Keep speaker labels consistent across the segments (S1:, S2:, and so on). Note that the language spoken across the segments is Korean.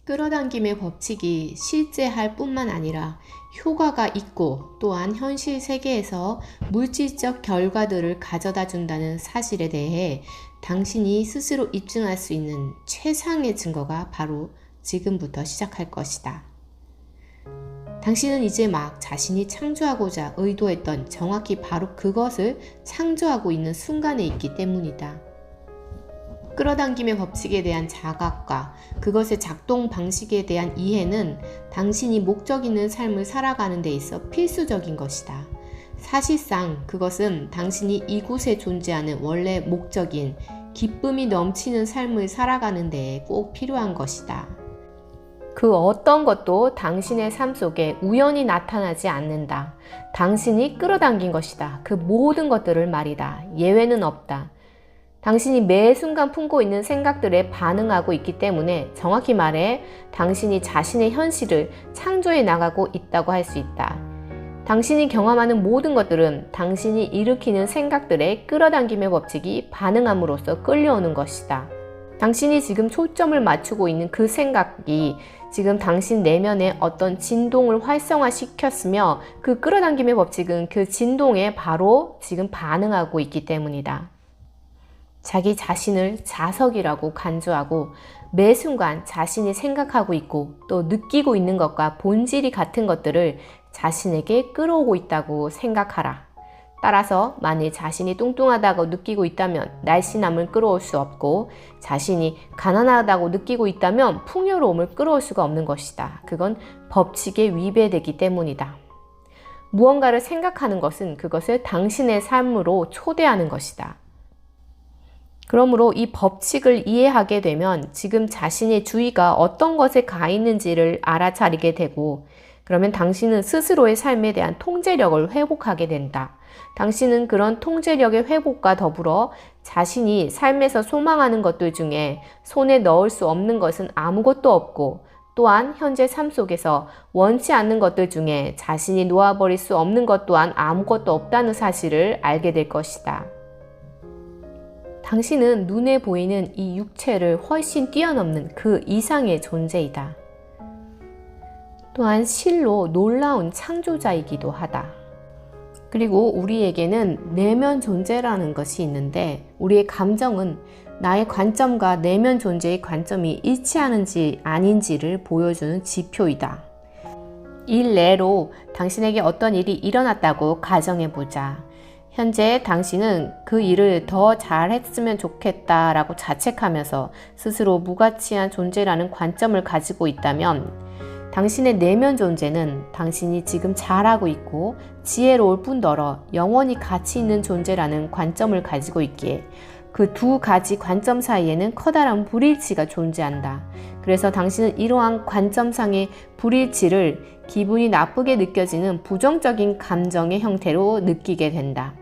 S1: 끌어당김의 법칙이 실제 할 뿐만 아니라 효과가 있고 또한 현실 세계에서 물질적 결과들을 가져다 준다는 사실에 대해 당신이 스스로 입증할 수 있는 최상의 증거가 바로 지금부터 시작할 것이다. 당신은 이제 막 자신이 창조하고자 의도했던 정확히 바로 그것을 창조하고 있는 순간에 있기 때문이다. 끌어당김의 법칙에 대한 자각과 그것의 작동 방식에 대한 이해는 당신이 목적 있는 삶을 살아가는 데 있어 필수적인 것이다. 사실상 그것은 당신이 이곳에 존재하는 원래 목적인 기쁨이 넘치는 삶을 살아가는 데에 꼭 필요한 것이다. 그 어떤 것도 당신의 삶 속에 우연히 나타나지 않는다. 당신이 끌어당긴 것이다. 그 모든 것들을 말이다. 예외는 없다. 당신이 매 순간 품고 있는 생각들에 반응하고 있기 때문에 정확히 말해 당신이 자신의 현실을 창조해 나가고 있다고 할 수 있다. 당신이 경험하는 모든 것들은 당신이 일으키는 생각들의 끌어당김의 법칙이 반응함으로써 끌려오는 것이다. 당신이 지금 초점을 맞추고 있는 그 생각이 지금 당신 내면에 어떤 진동을 활성화시켰으며 그 끌어당김의 법칙은 그 진동에 바로 지금 반응하고 있기 때문이다. 자기 자신을 자석이라고 간주하고 매 순간 자신이 생각하고 있고 또 느끼고 있는 것과 본질이 같은 것들을 자신에게 끌어오고 있다고 생각하라. 따라서 만일 자신이 뚱뚱하다고 느끼고 있다면 날씬함을 끌어올 수 없고 자신이 가난하다고 느끼고 있다면 풍요로움을 끌어올 수가 없는 것이다. 그건 법칙에 위배되기 때문이다. 무언가를 생각하는 것은 그것을 당신의 삶으로 초대하는 것이다. 그러므로 이 법칙을 이해하게 되면 지금 자신의 주의가 어떤 것에 가 있는지를 알아차리게 되고 그러면 당신은 스스로의 삶에 대한 통제력을 회복하게 된다. 당신은 그런 통제력의 회복과 더불어 자신이 삶에서 소망하는 것들 중에 손에 넣을 수 없는 것은 아무것도 없고 또한 현재 삶 속에서 원치 않는 것들 중에 자신이 놓아버릴 수 없는 것 또한 아무것도 없다는 사실을 알게 될 것이다. 당신은 눈에 보이는 이 육체를 훨씬 뛰어넘는 그 이상의 존재이다. 또한 실로 놀라운 창조자이기도 하다. 그리고 우리에게는 내면 존재라는 것이 있는데 우리의 감정은 나의 관점과 내면 존재의 관점이 일치하는지 아닌지를 보여주는 지표이다. 일례로 당신에게 어떤 일이 일어났다고 가정해보자. 현재 당신은 그 일을 더 잘했으면 좋겠다라고 자책하면서 스스로 무가치한 존재라는 관점을 가지고 있다면 당신의 내면 존재는 당신이 지금 잘하고 있고 지혜로울 뿐더러 영원히 가치 있는 존재라는 관점을 가지고 있기에 그 두 가지 관점 사이에는 커다란 불일치가 존재한다. 그래서 당신은 이러한 관점상의 불일치를 기분이 나쁘게 느껴지는 부정적인 감정의 형태로 느끼게 된다.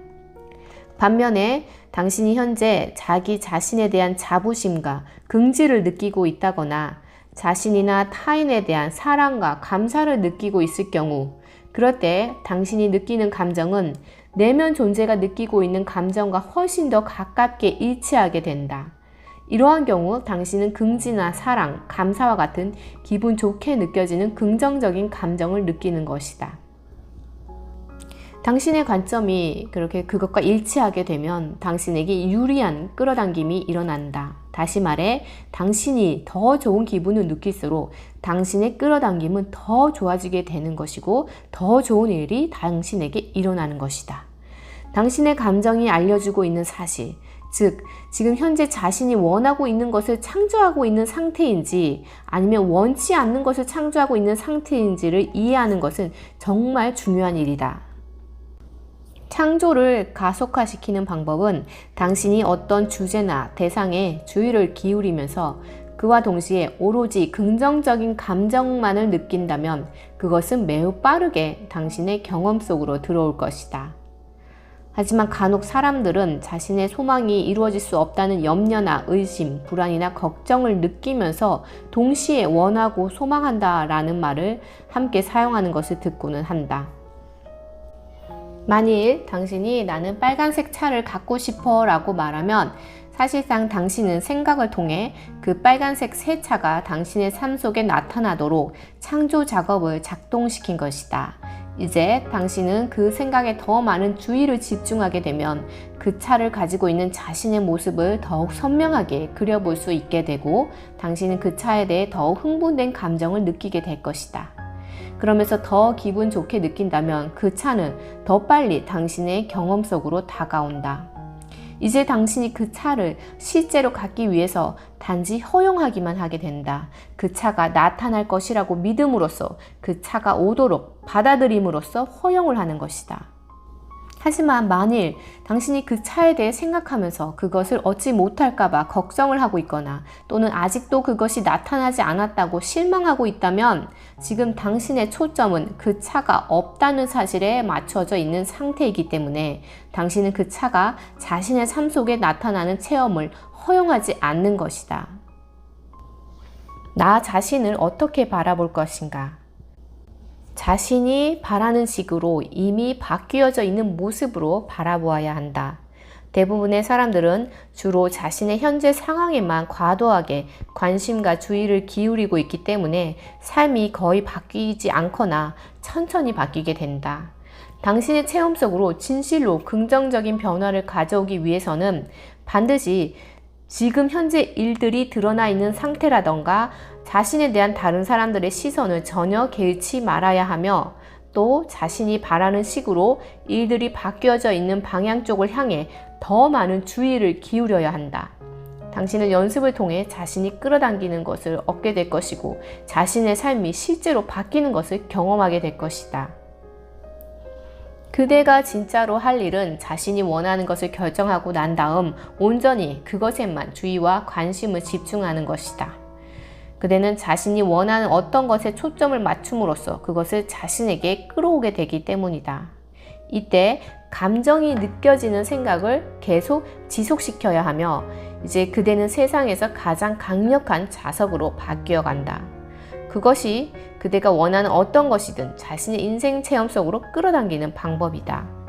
S1: 반면에 당신이 현재 자기 자신에 대한 자부심과 긍지를 느끼고 있다거나 자신이나 타인에 대한 사랑과 감사를 느끼고 있을 경우 그럴 때 당신이 느끼는 감정은 내면 존재가 느끼고 있는 감정과 훨씬 더 가깝게 일치하게 된다. 이러한 경우 당신은 긍지나 사랑, 감사와 같은 기분 좋게 느껴지는 긍정적인 감정을 느끼는 것이다. 당신의 관점이 그렇게 그것과 일치하게 되면 당신에게 유리한 끌어당김이 일어난다. 다시 말해 당신이 더 좋은 기분을 느낄수록 당신의 끌어당김은 더 좋아지게 되는 것이고 더 좋은 일이 당신에게 일어나는 것이다. 당신의 감정이 알려주고 있는 사실, 즉 지금 현재 자신이 원하고 있는 것을 창조하고 있는 상태인지 아니면 원치 않는 것을 창조하고 있는 상태인지를 이해하는 것은 정말 중요한 일이다. 창조를 가속화시키는 방법은 당신이 어떤 주제나 대상에 주의를 기울이면서 그와 동시에 오로지 긍정적인 감정만을 느낀다면 그것은 매우 빠르게 당신의 경험 속으로 들어올 것이다. 하지만 간혹 사람들은 자신의 소망이 이루어질 수 없다는 염려나 의심, 불안이나 걱정을 느끼면서 동시에 원하고 소망한다라는 말을 함께 사용하는 것을 듣고는 한다. 만일 당신이 나는 빨간색 차를 갖고 싶어 라고 말하면 사실상 당신은 생각을 통해 그 빨간색 세차가 당신의 삶 속에 나타나도록 창조 작업을 작동시킨 것이다. 이제 당신은 그 생각에 더 많은 주의를 집중하게 되면 그 차를 가지고 있는 자신의 모습을 더욱 선명하게 그려볼 수 있게 되고 당신은 그 차에 대해 더욱 흥분된 감정을 느끼게 될 것이다. 그러면서 더 기분 좋게 느낀다면 그 차는 더 빨리 당신의 경험 속으로 다가온다. 이제 당신이 그 차를 실제로 갖기 위해서 단지 허용하기만 하게 된다. 그 차가 나타날 것이라고 믿음으로써 그 차가 오도록 받아들임으로써 허용을 하는 것이다. 하지만 만일 당신이 그 차에 대해 생각하면서 그것을 얻지 못할까봐 걱정을 하고 있거나 또는 아직도 그것이 나타나지 않았다고 실망하고 있다면 지금 당신의 초점은 그 차가 없다는 사실에 맞춰져 있는 상태이기 때문에 당신은 그 차가 자신의 삶 속에 나타나는 체험을 허용하지 않는 것이다. 나 자신을 어떻게 바라볼 것인가? 자신이 바라는 식으로 이미 바뀌어져 있는 모습으로 바라보아야 한다. 대부분의 사람들은 주로 자신의 현재 상황에만 과도하게 관심과 주의를 기울이고 있기 때문에 삶이 거의 바뀌지 않거나 천천히 바뀌게 된다. 당신의 체험 속으로 진실로 긍정적인 변화를 가져오기 위해서는 반드시 지금 현재 일들이 드러나 있는 상태라던가 자신에 대한 다른 사람들의 시선을 전혀 개의치 말아야 하며 또 자신이 바라는 식으로 일들이 바뀌어져 있는 방향 쪽을 향해 더 많은 주의를 기울여야 한다. 당신은 연습을 통해 자신이 끌어당기는 것을 얻게 될 것이고 자신의 삶이 실제로 바뀌는 것을 경험하게 될 것이다. 그대가 진짜로 할 일은 자신이 원하는 것을 결정하고 난 다음 온전히 그것에만 주의와 관심을 집중하는 것이다. 그대는 자신이 원하는 어떤 것에 초점을 맞춤으로써 그것을 자신에게 끌어오게 되기 때문이다. 이때 감정이 느껴지는 생각을 계속 지속시켜야 하며 이제 그대는 세상에서 가장 강력한 자석으로 바뀌어 간다. 그것이 그대가 원하는 어떤 것이든 자신의 인생 체험 속으로 끌어당기는 방법이다.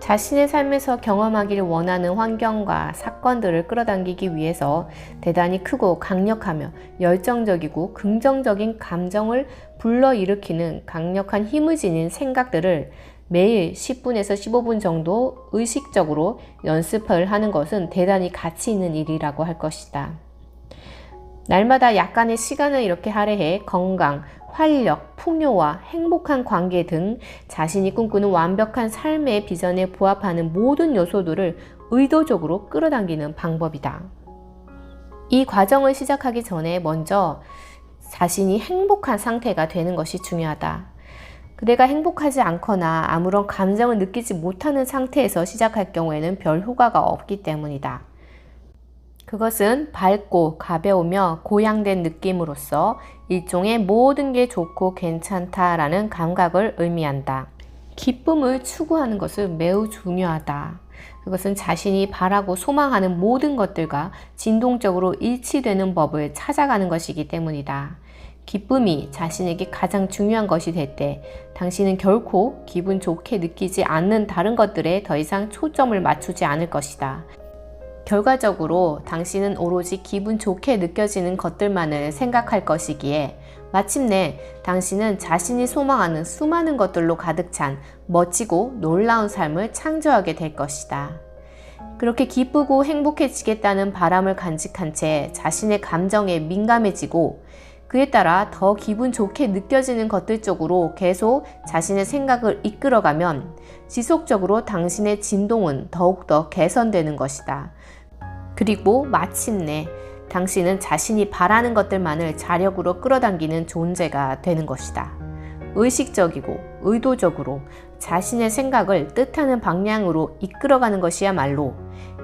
S1: 자신의 삶에서 경험하기를 원하는 환경과 사건들을 끌어당기기 위해서 대단히 크고 강력하며 열정적이고 긍정적인 감정을 불러일으키는 강력한 힘을 지닌 생각들을 매일 10분에서 15분 정도 의식적으로 연습을 하는 것은 대단히 가치 있는 일이라고 할 것이다. 날마다 약간의 시간을 이렇게 할애해 건강, 활력, 풍요와 행복한 관계 등 자신이 꿈꾸는 완벽한 삶의 비전에 부합하는 모든 요소들을 의도적으로 끌어당기는 방법이다. 이 과정을 시작하기 전에 먼저 자신이 행복한 상태가 되는 것이 중요하다. 그대가 행복하지 않거나 아무런 감정을 느끼지 못하는 상태에서 시작할 경우에는 별 효과가 없기 때문이다. 그것은 밝고 가벼우며 고양된 느낌으로써 일종의 모든 게 좋고 괜찮다라는 감각을 의미한다. 기쁨을 추구하는 것은 매우 중요하다. 그것은 자신이 바라고 소망하는 모든 것들과 진동적으로 일치되는 법을 찾아가는 것이기 때문이다. 기쁨이 자신에게 가장 중요한 것이 될 때 당신은 결코 기분 좋게 느끼지 않는 다른 것들에 더 이상 초점을 맞추지 않을 것이다. 결과적으로 당신은 오로지 기분 좋게 느껴지는 것들만을 생각할 것이기에 마침내 당신은 자신이 소망하는 수많은 것들로 가득 찬 멋지고 놀라운 삶을 창조하게 될 것이다. 그렇게 기쁘고 행복해지겠다는 바람을 간직한 채 자신의 감정에 민감해지고 그에 따라 더 기분 좋게 느껴지는 것들 쪽으로 계속 자신의 생각을 이끌어가면 지속적으로 당신의 진동은 더욱더 개선되는 것이다. 그리고 마침내 당신은 자신이 바라는 것들만을 자력으로 끌어당기는 존재가 되는 것이다. 의식적이고 의도적으로 자신의 생각을 뜻하는 방향으로 이끌어가는 것이야말로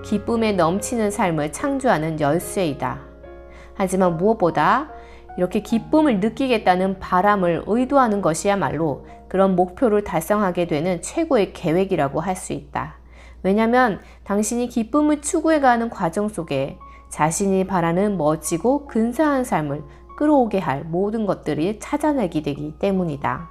S1: 기쁨에 넘치는 삶을 창조하는 열쇠이다. 하지만 무엇보다 이렇게 기쁨을 느끼겠다는 바람을 의도하는 것이야말로 그런 목표를 달성하게 되는 최고의 계획이라고 할 수 있다. 왜냐하면 당신이 기쁨을 추구해가는 과정 속에 자신이 바라는 멋지고 근사한 삶을 끌어오게 할 모든 것들이 찾아내게 되기 때문이다.